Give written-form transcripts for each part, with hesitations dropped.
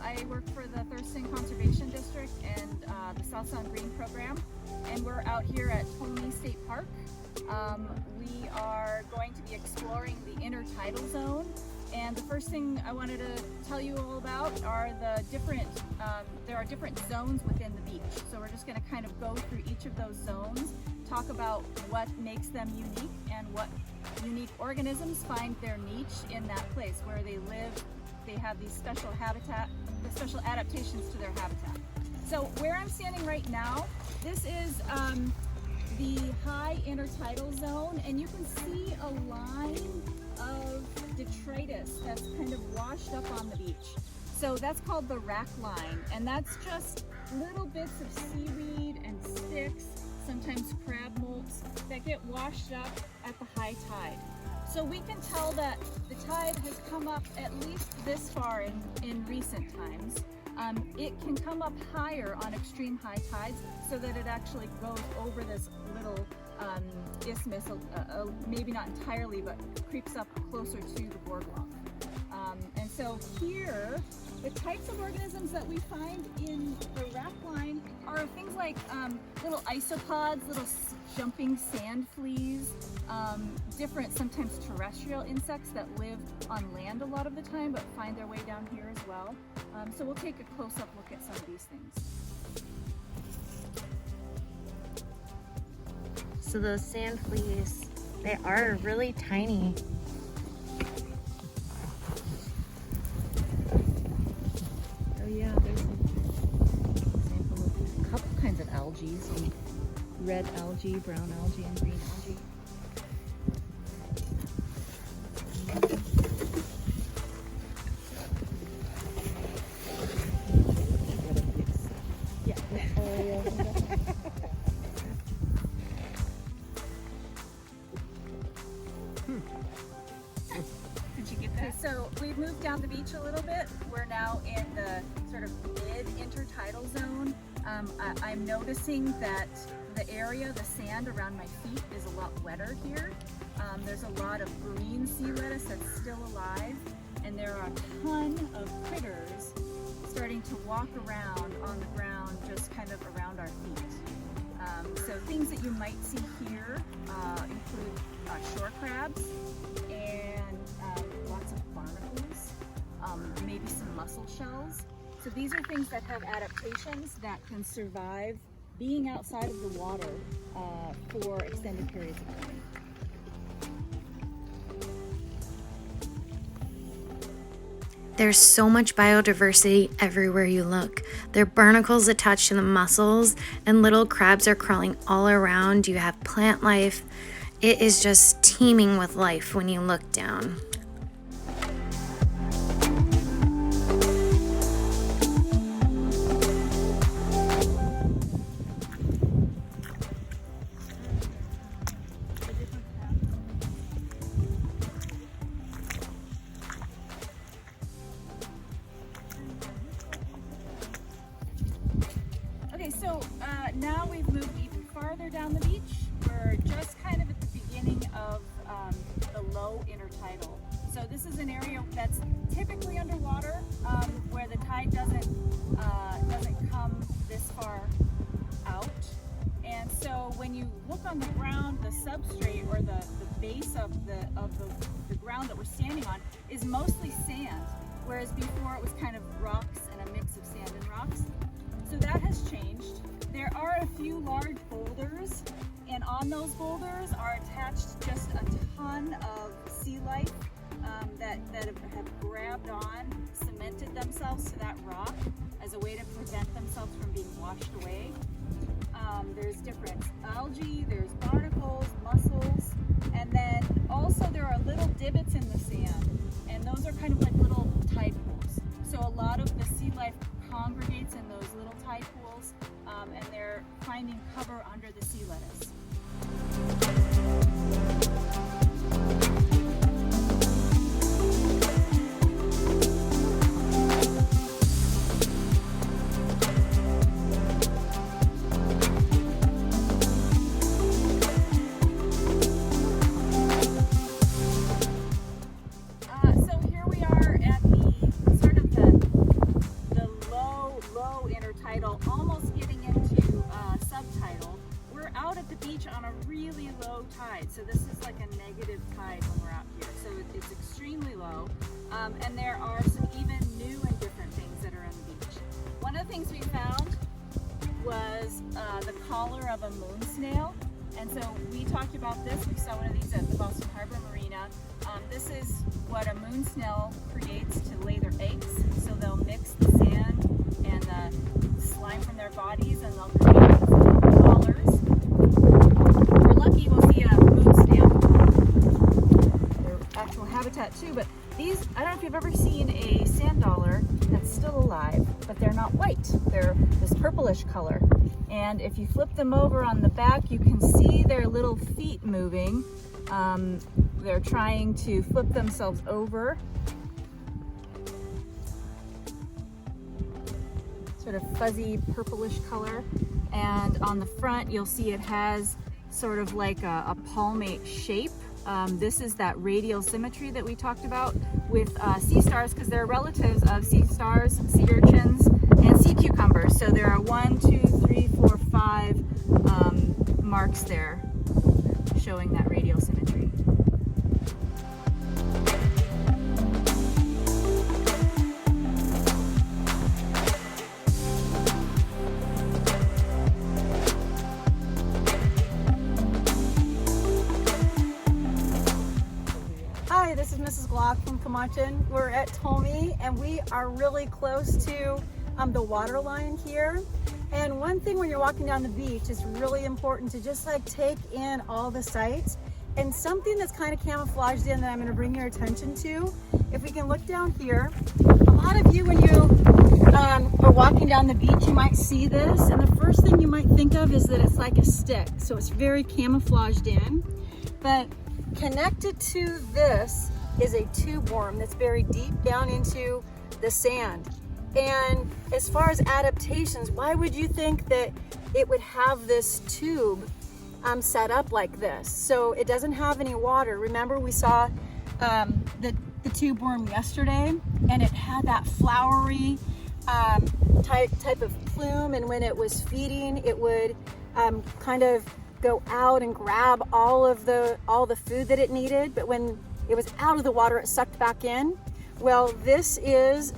I work for the Thurston Conservation District and the South Sound Green Program, and we're out here at Tolmie State Park. We are going to be exploring the intertidal zone, and the first thing I wanted to tell you all about are the different, there are different zones within the beach. So we're just going to kind of go through each of those zones, talk about what makes them unique and what unique organisms find their niche in that place where they live. They have these special special adaptations to their habitat. So where I'm standing right now, this is the high intertidal zone, and you can see a line of detritus that's kind of washed up on the beach. So that's called the rack line, and that's just little bits of seaweed and sticks, sometimes crab molts, that get washed up at the high tide. So we can tell that the tide has come up at least this far in recent times. It can come up higher on extreme high tides so that it actually goes over this little isthmus, maybe not entirely, but creeps up closer to the boardwalk. And so here, the types of organisms that we find in the rack line are things like little isopods, little jumping sand fleas, different sometimes terrestrial insects that live on land a lot of the time but find their way down here as well. So we'll take a close-up look at some of these things. So those sand fleas, they are really tiny. Oh yeah, there's an example of a couple kinds of algae, some red algae, brown algae, and green algae. So we've moved down the beach a little bit. We're now in the sort of mid-intertidal zone. I'm noticing that the area, the sand around my feet is a lot wetter here. There's a lot of green sea lettuce that's still alive, and there are a ton of critters starting to walk around on the ground just kind of around our feet. So things that you might see here include shore crabs and lots of barnacles, maybe some mussel shells. So these are things that have adaptations that can survive being outside of the water for extended periods of time. There's so much biodiversity everywhere you look. There are barnacles attached to the mussels, and little crabs are crawling all around. You have plant life. It is just teeming with life when you look down. Okay, so now we've moved even farther down the beach. We're just kind of at the beginning of the low intertidal. So this is an area that's typically underwater, where the tide doesn't come this far out. And so when you look on the ground, the substrate or the base of the ground that we're standing on is mostly sand, whereas before it was kind of rocks and a mix of sand and rocks. So that has changed. There are a few large boulders, and on those boulders are attached just a ton of sea life that have grabbed on, cemented themselves to that rock as a way to prevent themselves from being washed away. There's different algae, there's barnacles, mussels, and then also there are little divots in the sand, and those are kind of like little tide pools. So a lot of the sea life congregates in those little tide pools, and they're finding cover under the sea lettuce. So here we are at the low intertidal, almost getting into subtidal. We're out at the beach on a really low tide, so this is like a negative tide when we're out here, so it's extremely low. And there are some even new and different things that are on the beach. One of the things we found was the collar of a moon snail. And so we talked about this. We saw one of these at the Boston Harbor Marina. This is what a moon snail creates to lay their eggs. So they'll mix the sand and the slime from their bodies, and they'll create these little collars. If we're lucky, we'll see a moon snail. Their actual habitat too. But these, I don't know if you've ever seen a sand dollar that's still alive, but they're not white. They're this purplish color. And if you flip them over on the back, you can see their little feet moving. They're trying to flip themselves over. Sort of fuzzy purplish color. And on the front, you'll see it has sort of like a palmate shape. This is that radial symmetry that we talked about with sea stars, because they're relatives of sea stars, sea urchins, and sea cucumbers. So there are 1, 2, 3, 4, 5 marks there showing that radial symmetry. Hi, this is Mrs. Glock from Camachin. We're at Tolmie and we are really close to the water line here. And one thing when you're walking down the beach is really important to just like take in all the sights. And something that's kind of camouflaged in that I'm going to bring your attention to, if we can look down here, a lot of you when you are walking down the beach, you might see this, and the first thing you might think of is that it's like a stick. So it's very camouflaged in. But connected to this is a tube worm that's buried deep down into the sand. And as far as adaptations, why would you think that it would have this tube set up like this? So it doesn't have any water. Remember we saw the tube worm yesterday, and it had that flowery type of plume, and when it was feeding, it would kind of go out and grab all the food that it needed, but when it was out of the water, it sucked back in. Well, this is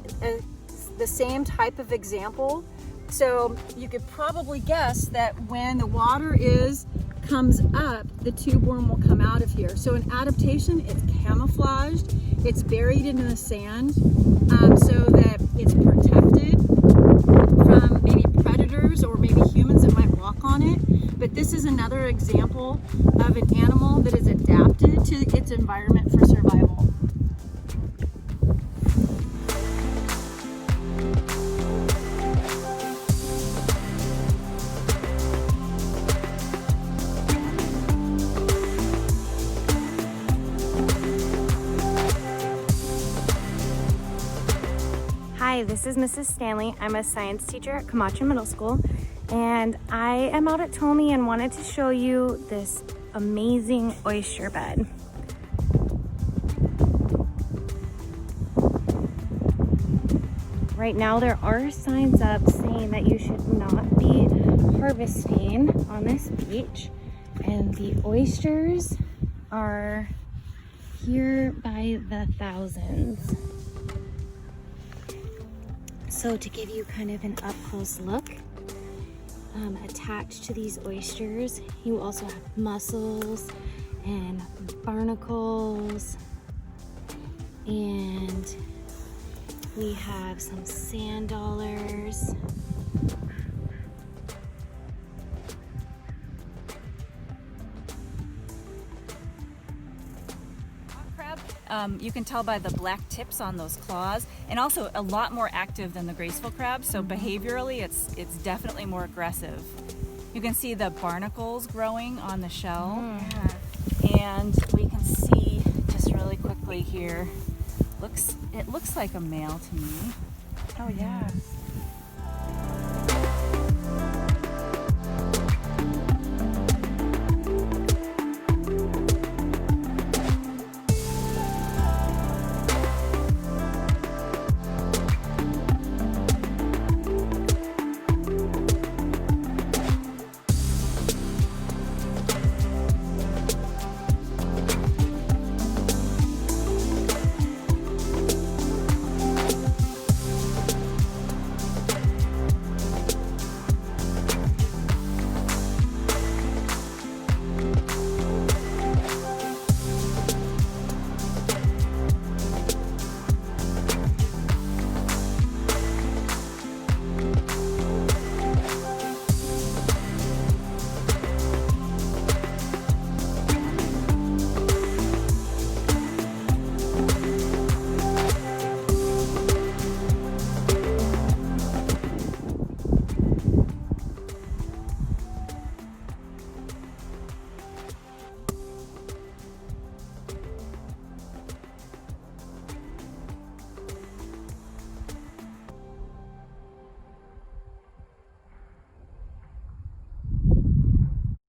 the same type of example. So you could probably guess that when the water comes up, the tube worm will come out of here. So in adaptation, it's camouflaged, it's buried in the sand, so that it's protected from maybe predators or maybe humans that might walk on it. But this is another example of an animal that is adapted to its environment for survival. Hi, this is Mrs. Stanley. I'm a science teacher at Camachin Middle School, and I am out at Tolmie and wanted to show you this amazing oyster bed. Right now there are signs up saying that you should not be harvesting on this beach, and the oysters are here by the thousands. So to give you kind of an up-close look, attached to these oysters, you also have mussels and barnacles, and we have some sand dollars. You can tell by the black tips on those claws, and also a lot more active than the graceful crab, so behaviorally it's definitely more aggressive. You can see the barnacles growing on the shell, and we can see just really quickly here, it looks like a male to me. Oh yeah.